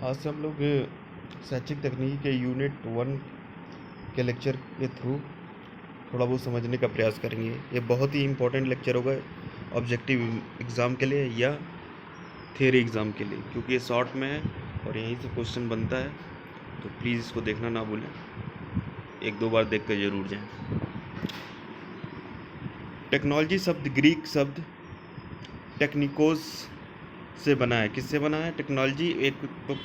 आज से हम लोग शैक्षिक तकनीकी के यूनिट 1 के लेक्चर के थ्रू थोड़ा बहुत समझने का प्रयास करेंगे। ये बहुत ही इम्पोर्टेंट लेक्चर होगा ऑब्जेक्टिव एग्ज़ाम के लिए या थियरी एग्ज़ाम के लिए, क्योंकि ये शॉर्ट में है और यहीं से क्वेश्चन बनता है। तो प्लीज़ इसको देखना ना भूलें, एक दो बार देख कर ज़रूर जाएं। टेक्नोलॉजी शब्द ग्रीक शब्द टेक्निकोस से बना है। किससे बना है? टेक्नोलॉजी एक तो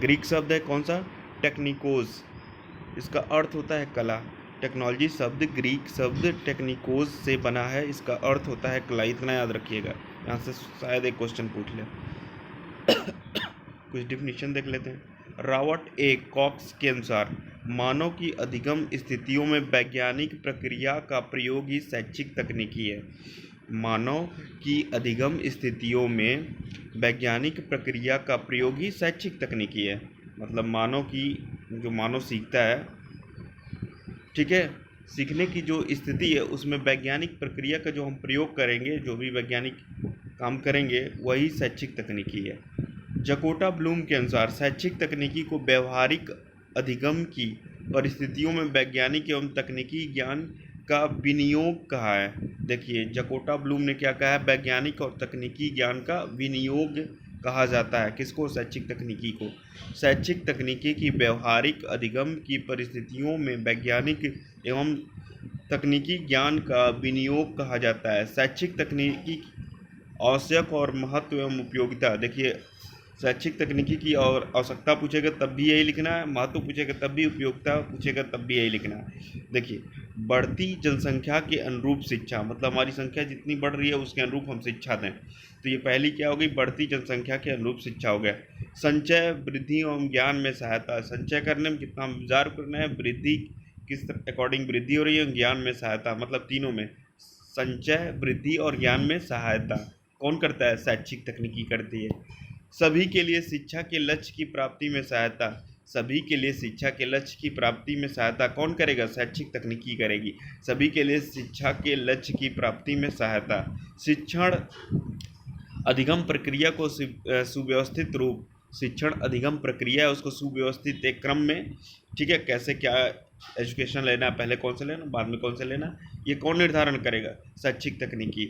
ग्रीक शब्द है, कौन सा? टेक्निकोस। इसका अर्थ होता है कला। टेक्नोलॉजी शब्द ग्रीक शब्द टेक्निकोस से बना है, इसका अर्थ होता है कला। इतना याद रखिएगा, यहाँ से शायद एक क्वेश्चन पूछ ले। कुछ डिफिनीशन देख लेते हैं। रॉबर्ट ए कॉक्स के अनुसार मानव की अधिगम स्थितियों में वैज्ञानिक प्रक्रिया का प्रयोग ही शैक्षिक तकनीकी है। मानव की अधिगम स्थितियों में वैज्ञानिक प्रक्रिया का प्रयोग ही शैक्षिक तकनीकी है। मतलब जो मानव सीखता है, ठीक है, सीखने की जो स्थिति है उसमें वैज्ञानिक प्रक्रिया का जो हम प्रयोग करेंगे, जो भी वैज्ञानिक काम करेंगे, वही शैक्षिक तकनीकी है। जकोटा ब्लूम के अनुसार शैक्षिक तकनीकी को व्यवहारिक अधिगम की परिस्थितियों में वैज्ञानिक एवं तकनीकी ज्ञान का विनियोग कहा है। देखिए, जकोटा ब्लूम ने क्या कहा है? वैज्ञानिक और तकनीकी ज्ञान का विनियोग कहा जाता है। किसको? शैक्षिक तकनीकी को। शैक्षिक तकनीकी की व्यवहारिक अधिगम की परिस्थितियों में वैज्ञानिक एवं तकनीकी ज्ञान का विनियोग कहा जाता है। शैक्षिक तकनीकी आवश्यक और महत्व एवं उपयोगिता। देखिए, शैक्षिक तकनीकी की और आवश्यकता पूछेगा तब भी यही लिखना है, महत्व पूछेगा तब भी, उपयोगिता पूछेगा तब भी यही लिखना है। देखिए, बढ़ती जनसंख्या के अनुरूप शिक्षा, मतलब हमारी संख्या जितनी बढ़ रही है उसके अनुरूप हम शिक्षा दें। तो ये पहली क्या हो गई? बढ़ती जनसंख्या के अनुरूप शिक्षा हो गया। संचय, वृद्धि एवं ज्ञान में सहायता। संचय करने में कितना हम विचार करना है, वृद्धि किस अकॉर्डिंग वृद्धि हो रही है, ज्ञान में सहायता, मतलब तीनों में संचय, वृद्धि और ज्ञान में सहायता कौन करता है? शैक्षिक तकनीकी करती है। सभी के लिए शिक्षा के लक्ष्य की प्राप्ति में सहायता। सभी के लिए शिक्षा के लक्ष्य की प्राप्ति में सहायता कौन करेगा? शैक्षिक तकनीकी करेगी। सभी के लिए शिक्षा के लक्ष्य की प्राप्ति में सहायता। शिक्षण अधिगम प्रक्रिया को सुव्यवस्थित रूप। शिक्षण अधिगम प्रक्रिया है, उसको सुव्यवस्थित एक क्रम में, ठीक है, कैसे क्या एजुकेशन लेना है, पहले कौन से लेना, बाद में कौन से लेना, ये कौन निर्धारण करेगा? शैक्षिक तकनीकी।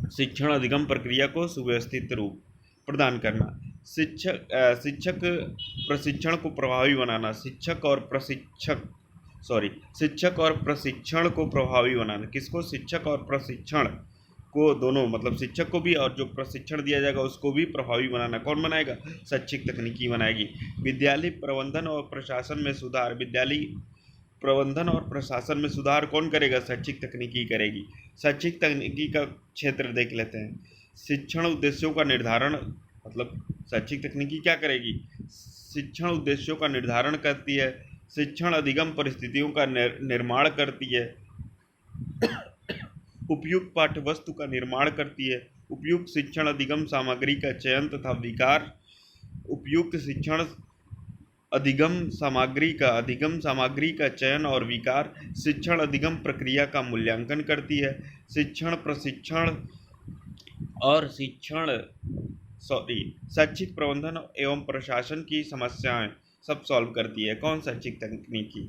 शिक्षण अधिगम प्रक्रिया को सुव्यवस्थित रूप प्रदान करना। शिक्षक प्रशिक्षण को प्रभावी बनाना। शिक्षक और प्रशिक्षण को प्रभावी बनाना। किसको? शिक्षक और प्रशिक्षण को, दोनों, मतलब शिक्षक को भी और जो प्रशिक्षण दिया जाएगा उसको भी प्रभावी बनाना। कौन बनाएगा? शैक्षिक तकनीकी बनाएगी। विद्यालय प्रबंधन और प्रशासन में सुधार। विद्यालय प्रबंधन और प्रशासन में सुधार कौन करेगा? शैक्षिक तकनीकी करेगी। शैक्षिक तकनीकी का क्षेत्र देख लेते हैं। शिक्षण उद्देश्यों का निर्धारण, मतलब शैक्षिक तकनीकी क्या करेगी? शिक्षण उद्देश्यों का निर्धारण करती है। शिक्षण अधिगम परिस्थितियों का निर्माण करती है। उपयुक्त पाठ्य वस्तु का निर्माण करती है। उपयुक्त शिक्षण अधिगम सामग्री का चयन तथा विकार। उपयुक्त शिक्षण अधिगम सामग्री का चयन और विकार। शिक्षण अधिगम प्रक्रिया का मूल्यांकन करती है। शिक्षण प्रशिक्षण और शैक्षिक प्रबंधन एवं प्रशासन की समस्याएं सब सॉल्व करती है। कौन? शैक्षिक तकनीकी।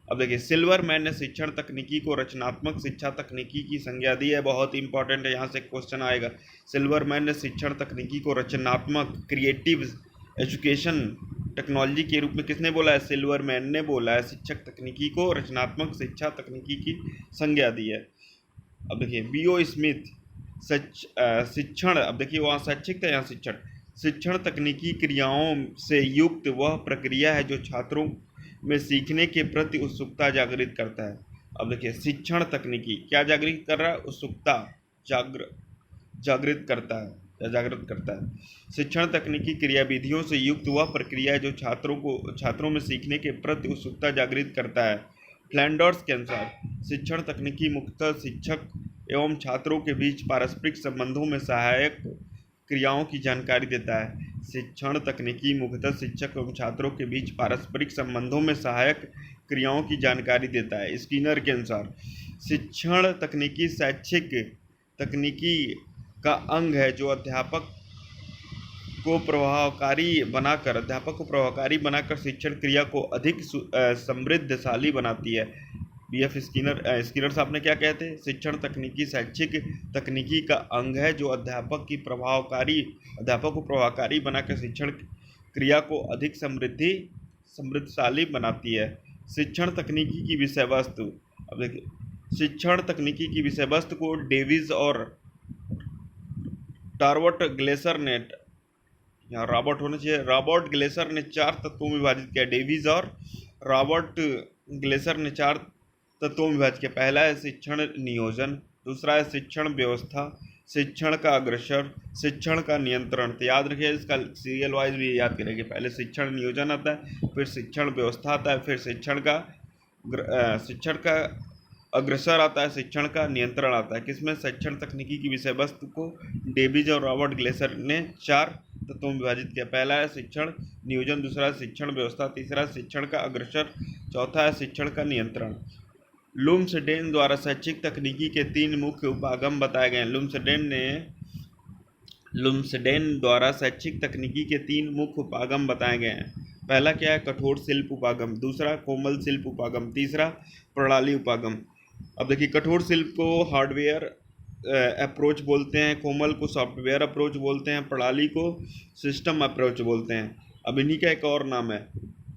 अब देखिए, सिल्वरमैन ने शिक्षण तकनीकी को रचनात्मक शिक्षा तकनीकी की संज्ञा दी है। बहुत इंपॉर्टेंट है, यहाँ से क्वेश्चन आएगा। सिल्वरमैन ने शिक्षण तकनीकी को रचनात्मक, क्रिएटिव एजुकेशन टेक्नोलॉजी के रूप में किसने बोला है? सिल्वरमैन ने बोला है। शिक्षक तकनीकी को रचनात्मक शिक्षा तकनीकी की संज्ञा दी है। अब देखिए, B.O. स्मिथ शिक्षण, अब देखिए वहाँ शैक्षिक था, यहाँ शिक्षण तकनीकी क्रियाओं से युक्त वह प्रक्रिया है जो छात्रों में सीखने के प्रति उत्सुकता जागृत करता है। अब देखिए, शिक्षण तकनीकी क्या जागृत कर रहा है? उत्सुकता जागृत करता है। शिक्षण तकनीकी क्रियाविधियों से युक्त वह प्रक्रिया है जो छात्रों में सीखने के प्रति उत्सुकता जागृत करता है। फ्लैंडर्स के अनुसार शिक्षण तकनीकी मुख्यतः शिक्षक एवं छात्रों के बीच पारस्परिक संबंधों में सहायक क्रियाओं की जानकारी देता है। शिक्षण तकनीकी मुख्यतः शिक्षक एवं छात्रों के बीच पारस्परिक संबंधों में सहायक क्रियाओं की जानकारी देता है। स्किनर के अनुसार शिक्षण तकनीकी शैक्षिक तकनीकी का अंग है जो अध्यापक को प्रभावकारी बनाकर अध्यापक को प्रभावकारी बनाकर शिक्षण क्रिया को अधिक समृद्धशाली बनाती है। बीएफ स्किनर साहब ने क्या कहते हैं? शिक्षण तकनीकी शैक्षिक तकनीकी का अंग है जो अध्यापक को प्रभावकारी बनाकर शिक्षण क्रिया को अधिक समृद्धशाली बनाती है। शिक्षण तकनीकी की विषय वस्तु। अब देखिए, शिक्षण तकनीकी की विषय वस्तु को डेविस और रॉबर्ट ग्लेसर ने, यहाँ रॉबर्ट होना चाहिए, रॉबर्ट ग्लेसर ने 4 तत्वों में विभाजित किया। डेविस और रॉबर्ट ग्लेसर ने 4 तत्वों में विभाजित किया। पहला है शिक्षण नियोजन, दूसरा है शिक्षण व्यवस्था, शिक्षण का अग्रसर, शिक्षण का नियंत्रण। तो याद रखिए, इसका सीरियल वाइज भी याद करेंगे। पहले शिक्षण नियोजन आता है, फिर शिक्षण व्यवस्था आता है, फिर शिक्षण का अग्रसर आता है, शिक्षण का नियंत्रण आता है। किसमें? शिक्षण तकनीकी की विषय वस्तु को डेविस और रॉबर्ट ग्लेसर ने 4 तत्वों में विभाजित किया। पहला है शिक्षण नियोजन, दूसरा है शिक्षण व्यवस्था, तीसरा शिक्षण का अग्रसर, चौथा है शिक्षण का नियंत्रण। लुम्सडेन द्वारा शैक्षिक तकनीकी के 3 मुख्य उपागम बताए गए हैं। लुम्सडेन द्वारा शैक्षिक तकनीकी के 3 मुख्य उपागम बताए गए हैं। पहला क्या है? कठोर शिल्प उपागम, दूसरा कोमल शिल्प उपागम, तीसरा प्रणाली उपागम। अब देखिए, कठोर शिल्प को हार्डवेयर अप्रोच बोलते हैं, कोमल को सॉफ्टवेयर अप्रोच बोलते हैं, प्रणाली को सिस्टम अप्रोच बोलते हैं। अब इन्हीं का एक और नाम है।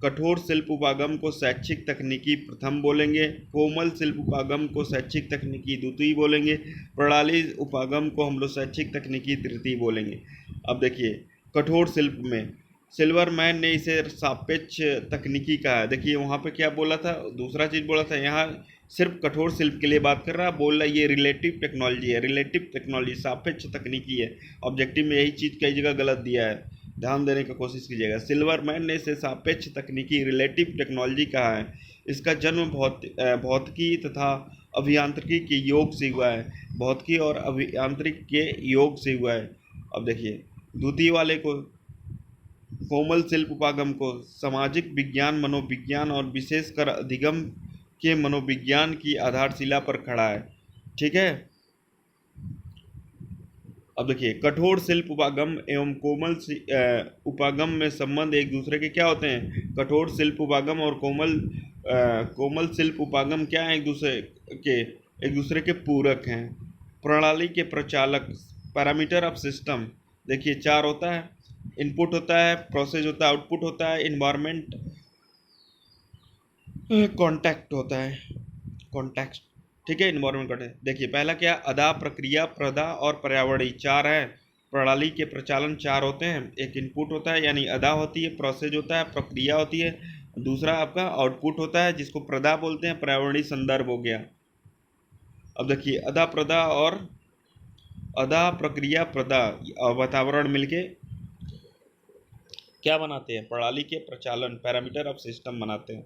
कठोर शिल्प उपागम को शैक्षिक तकनीकी प्रथम बोलेंगे, कोमल शिल्प उपागम को शैक्षिक तकनीकी द्वितीय बोलेंगे, प्रणाली उपागम को हम लोग शैक्षिक तकनीकी तृतीय बोलेंगे। अब देखिए, कठोर शिल्प में सिल्वरमैन ने इसे सापेक्ष तकनीकी कहा है। देखिए वहाँ पे क्या बोला था, दूसरा चीज़ बोला था। यहाँ सिर्फ कठोर शिल्प के लिए बात कर रहा है, बोल रहा है ये रिलेटिव टेक्नोलॉजी है, रिलेटिव टेक्नोलॉजी सापेक्ष तकनीकी है। ऑब्जेक्टिव में यही चीज़ कई जगह गलत दिया है, ध्यान देने की कोशिश कीजिएगा। सिल्वरमैन ने इसे सापेक्ष तकनीकी रिलेटिव टेक्नोलॉजी कहा है। इसका जन्म भौतिकी तथा अभियांत्रिकी के योग से हुआ है, भौतिकी और अभियांत्रिकी के योग से हुआ है। अब देखिए, द्वितीय वाले को कोमल शिल्प उपागम को सामाजिक विज्ञान, मनोविज्ञान और विशेषकर अधिगम के मनोविज्ञान की आधारशिला पर खड़ा है। ठीक है। अब देखिए, कठोर शिल्प उपागम एवं कोमल उपागम में संबंध एक दूसरे के क्या होते हैं? कठोर शिल्प उपागम और कोमल शिल्प उपागम क्या है? एक दूसरे के पूरक हैं। प्रणाली के प्रचालक, पैरामीटर ऑफ सिस्टम। देखिए 4 होता है, इनपुट होता है, प्रोसेस होता है, आउटपुट होता है, इन्वायरमेंट, कॉन्टैक्ट होता है, कॉन्टैक्ट। ठीक है, इन्वायरमेंट कॉन्टैक्ट। देखिए पहला क्या? अदा, प्रक्रिया, प्रदा और पर्यावरणीय 4 है। प्रणाली के प्रचालन 4 होते हैं। एक इनपुट होता है यानी अदा होती है, प्रोसेस होता है, प्रक्रिया होती है, दूसरा आपका आउटपुट होता है जिसको प्रदा बोलते हैं, पर्यावरणीय संदर्भ हो गया। अब देखिए, अदा, प्रदा और अदा, प्रक्रिया, प्रदा और वातावरण मिलके क्या बनाते हैं? प्रणाली के प्रचालन, पैरामीटर ऑफ सिस्टम बनाते हैं।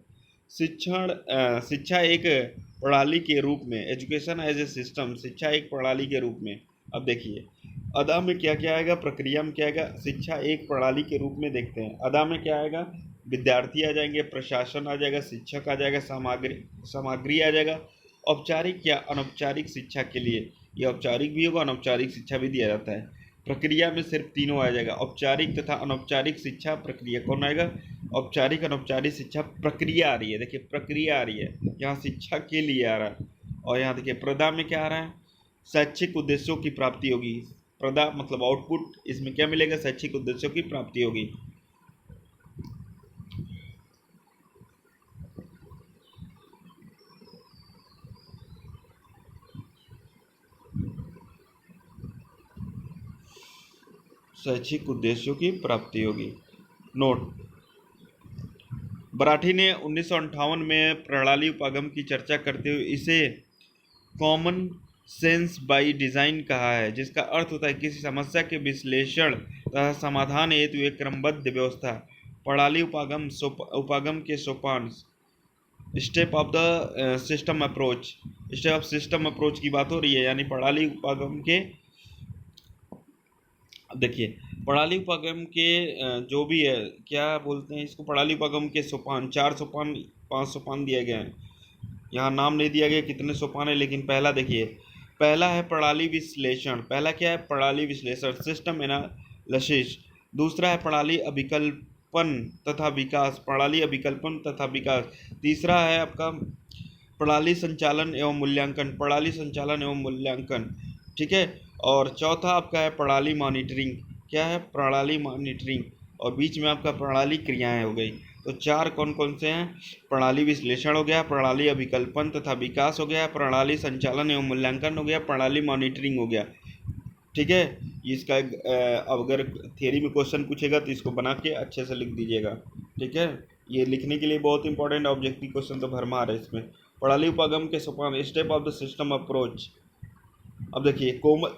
शिक्षा एक प्रणाली के रूप में, एजुकेशन एज ए सिस्टम, शिक्षा एक प्रणाली के रूप में। अब देखिए, अदा में क्या क्या आएगा, प्रक्रिया में क्या आएगा, शिक्षा एक प्रणाली के रूप में देखते हैं। अदा में क्या आएगा? विद्यार्थी आ जाएंगे, प्रशासन आ जाएगा, शिक्षक आ जाएगा, सामग्री आ जाएगा। औपचारिक या अनौपचारिक शिक्षा के लिए ये औपचारिक भी होगा, अनौपचारिक शिक्षा भी दिया जाता है। प्रक्रिया में सिर्फ तीनों आ जाएगा, औपचारिक तथा अनौपचारिक शिक्षा, प्रक्रिया। कौन आएगा? औपचारिक, अनौपचारिक शिक्षा, प्रक्रिया आ रही है। देखिए प्रक्रिया आ रही है, यहाँ शिक्षा के लिए आ रहा है। और यहाँ देखिए प्रदा में क्या आ रहा है? शैक्षिक उद्देश्यों की प्राप्ति होगी। प्रदा मतलब आउटपुट, इसमें क्या मिलेगा? शैक्षिक उद्देश्यों की प्राप्ति होगी। शैक्षिक उद्देश्यों की प्राप्ति होगी। नोट, बराठी ने 1958 में प्रणाली उपागम की चर्चा करते हुए इसे कॉमन सेंस बाय डिज़ाइन कहा है, जिसका अर्थ होता है किसी समस्या के विश्लेषण तथा समाधान हेतु एक क्रमबद्ध व्यवस्था। प्रणाली उपागम के सोपान, step of the system approach, step of system approach की बात हो रही है, यानी प्रणाली उपागम के। देखिए प्रणाली उपागम के जो भी है, क्या बोलते हैं इसको, प्रणाली उपागम के सोपान, 4 सोपान 5 सोपान दिए गए हैं। यहाँ नाम नहीं दिया गया कितने सोपान है, लेकिन पहला देखिए, पहला है प्रणाली विश्लेषण। पहला क्या है? प्रणाली विश्लेषण, सिस्टम एनालिसिस। दूसरा है प्रणाली अभिकल्पन तथा विकास, प्रणाली अभिकल्पन तथा विकास। तीसरा है आपका प्रणाली संचालन एवं मूल्यांकन, प्रणाली संचालन एवं मूल्यांकन, ठीक है। और चौथा आपका है प्रणाली मॉनिटरिंग, क्या है, प्रणाली मॉनिटरिंग। और बीच में आपका प्रणाली क्रियाएं हो गई। तो चार कौन कौन से हैं, प्रणाली विश्लेषण हो गया, प्रणाली अभिकल्पन तथा विकास हो गया, प्रणाली संचालन एवं मूल्यांकन हो गया, प्रणाली मॉनिटरिंग हो गया, ठीक है। इसका अगर थियरी में क्वेश्चन पूछेगा तो इसको बना के अच्छे से लिख दीजिएगा, ठीक है। ये लिखने के लिए बहुत इंपॉर्टेंट ऑब्जेक्टिव क्वेश्चन तो भरमार है इसमें। प्रणाली उपागम के सोपान, step of the system approach. अब देखिए कोमल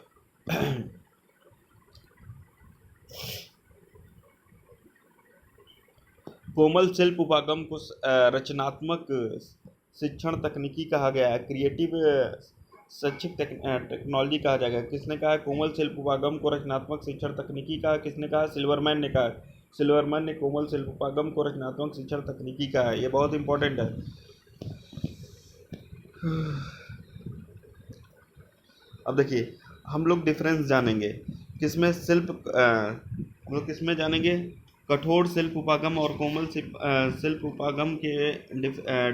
कोमल शिल्प उपागम को रचनात्मक शिक्षण तकनीकी कहा गया है, क्रिएटिव शैक्षिक टेक्नोलॉजी कहा जाएगा। किसने कहा है कोमल शिल्प उपागम को रचनात्मक शिक्षण तकनीकी कहा, किसने कहा, सिल्वरमैन ने कहा। सिल्वरमैन ने कोमल शिल्प उपागम को रचनात्मक शिक्षण तकनीकी कहा है, ये बहुत इंपॉर्टेंट है। अब देखिए हम लोग डिफरेंस जानेंगे किसमें हम लोग किसमें जानेंगे, कठोर शिल्प उपागम और कोमल शिल्प उपागम के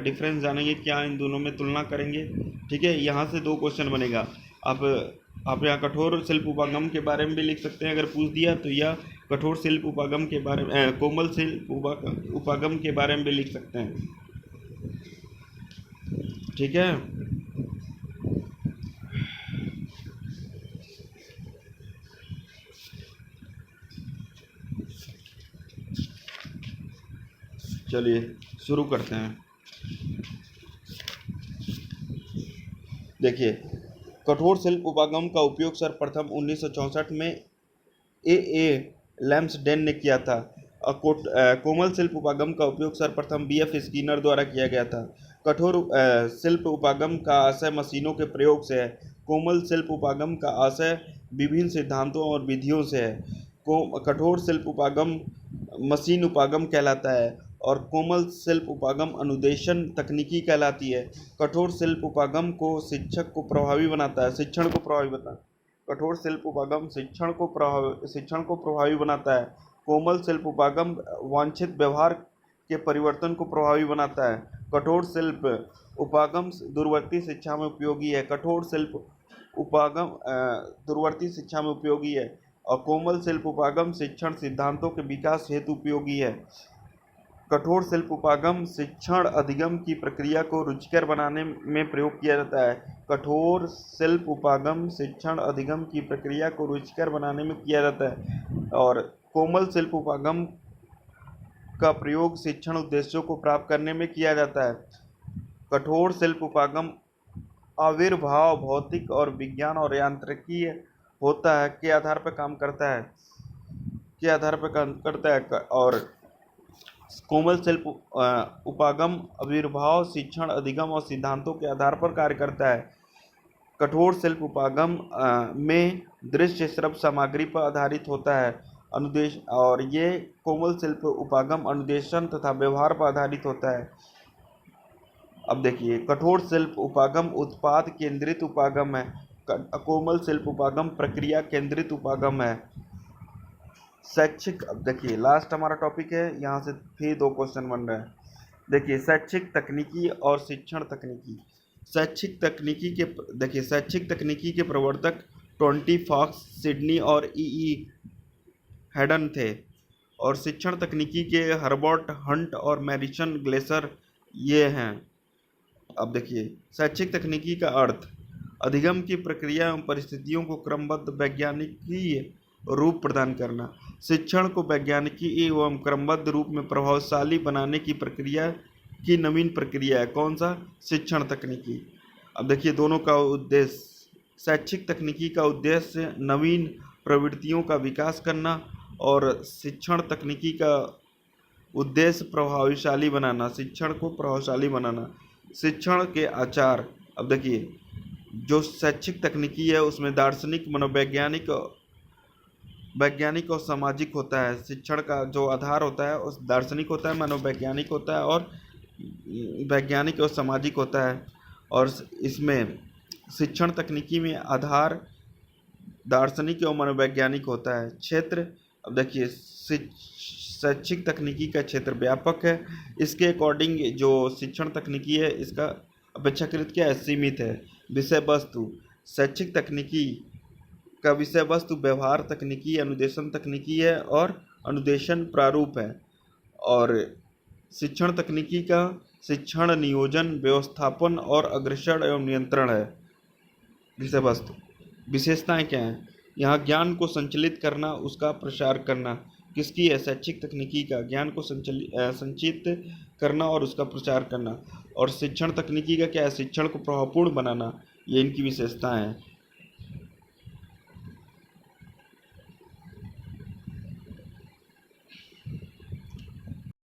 डिफरेंस जानेंगे, क्या इन दोनों में तुलना करेंगे, ठीक है। यहाँ से दो क्वेश्चन बनेगा। आप यहाँ कठोर शिल्प उपागम के बारे में भी लिख सकते हैं अगर पूछ दिया तो, या कठोर शिल्प उपागम के बारे में कोमल शिल्प उपागम के बारे में भी लिख सकते हैं, ठीक है। चलिए शुरू करते हैं। देखिए कठोर शिल्प उपागम का उपयोग सर्वप्रथम 1964 में ए लैम्सडेन ने किया था। कोमल शिल्प उपागम का उपयोग सर्वप्रथम बीएफ स्किनर द्वारा किया गया था। कठोर शिल्प उपागम का आशय मशीनों के प्रयोग से है। कोमल शिल्प उपागम का आशय विभिन्न सिद्धांतों और विधियों से है। कठोर शिल्प उपागम मशीन उपागम कहलाता है और कोमल शिल्प उपागम अनुदेशन तकनीकी कहलाती है। कठोर शिल्प उपागम को शिक्षण को प्रभावी बनाता है। कठोर शिल्प उपागम शिक्षण को प्रभावी बनाता है। कोमल शिल्प उपागम वांछित व्यवहार के परिवर्तन को प्रभावी बनाता है। कठोर शिल्प उपागम दूरवर्ती शिक्षा में उपयोगी है। कठोर शिल्प उपागम दूरवर्ती शिक्षा में उपयोगी है और कोमल शिल्प उपागम शिक्षण सिद्धांतों के विकास हेतु उपयोगी है। कठोर शिल्प उपागम शिक्षण अधिगम की प्रक्रिया को रुचिकर बनाने में प्रयोग किया जाता है। कठोर शिल्प उपागम शिक्षण अधिगम की प्रक्रिया को रुचिकर बनाने में किया जाता है और कोमल शिल्प उपागम का प्रयोग शिक्षण उद्देश्यों को प्राप्त करने में किया जाता है। कठोर शिल्प उपागम आविर्भाव भौतिक और विज्ञान और यांत्रिकी होता है के आधार पर काम करता है और कोमल शिल्प उपागम आविर्भाव शिक्षण अधिगम और सिद्धांतों के आधार पर कार्य करता है। कठोर शिल्प उपागम में दृश्य श्रव्य सामग्री पर आधारित होता है अनुदेश, और ये कोमल शिल्प उपागम अनुदेशन तथा व्यवहार पर आधारित होता है। अब देखिए कठोर शिल्प उपागम उत्पाद केंद्रित उपागम है, कोमल शिल्प उपागम प्रक्रिया केंद्रित उपागम है। शैक्षिक, अब देखिए लास्ट हमारा टॉपिक है, यहाँ से फिर दो क्वेश्चन बन रहे हैं। देखिए शैक्षिक तकनीकी और शिक्षण तकनीकी। शैक्षिक तकनीकी के प्रवर्तक टोंटी फॉक्स, सिडनी और ई हेडन थे और शिक्षण तकनीकी के हर्बर्ट हंट और मैरिसन ग्लेसर ये हैं। अब देखिए शैक्षिक तकनीकी का अर्थ अधिगम की प्रक्रिया एवं परिस्थितियों को क्रमबद्ध वैज्ञानिकी रूप प्रदान करना। शिक्षण को वैज्ञानिकी एवं क्रमबद्ध रूप में प्रभावशाली बनाने की प्रक्रिया की नवीन प्रक्रिया है। कौन सा, शिक्षण तकनीकी। अब देखिए दोनों का उद्देश्य, शैक्षिक तकनीकी का उद्देश्य नवीन प्रवृत्तियों का विकास करना और शिक्षण तकनीकी का उद्देश्य प्रभावशाली बनाना, शिक्षण को प्रभावशाली बनाना। शिक्षण के आचार, अब देखिए जो शैक्षिक तकनीकी है उसमें दार्शनिक, मनोवैज्ञानिक, वैज्ञानिक और सामाजिक होता है। शिक्षण का जो आधार होता है उस दार्शनिक होता है, मनोवैज्ञानिक होता है और वैज्ञानिक और सामाजिक होता है। और इसमें शिक्षण तकनीकी में आधार दार्शनिक और मनोवैज्ञानिक होता है। क्षेत्र, अब देखिए, शैक्षिक तकनीकी का क्षेत्र व्यापक है। इसके अकॉर्डिंग जो शिक्षण तकनीकी है, इसका अपेक्षाकृत क्या है, सीमित है। विषय वस्तु, शैक्षिक तकनीकी का विषय वस्तु व्यवहार तकनीकी, अनुदेशन तकनीकी है और अनुदेशन प्रारूप है। और शिक्षण तकनीकी का शिक्षण, नियोजन, व्यवस्थापन और अग्रेषण एवं नियंत्रण है। विषय वस्तु, विशेषताएं क्या हैं? यहाँ ज्ञान को संचालित करना, उसका प्रसार करना किसकी है? शैक्षिक तकनीकी का। ज्ञान को संचित करना और उसका प्रचार करना। और शिक्षण तकनीकी का क्या है? शिक्षण को प्रभावपूर्ण बनाना। ये इनकी विशेषताएं हैं।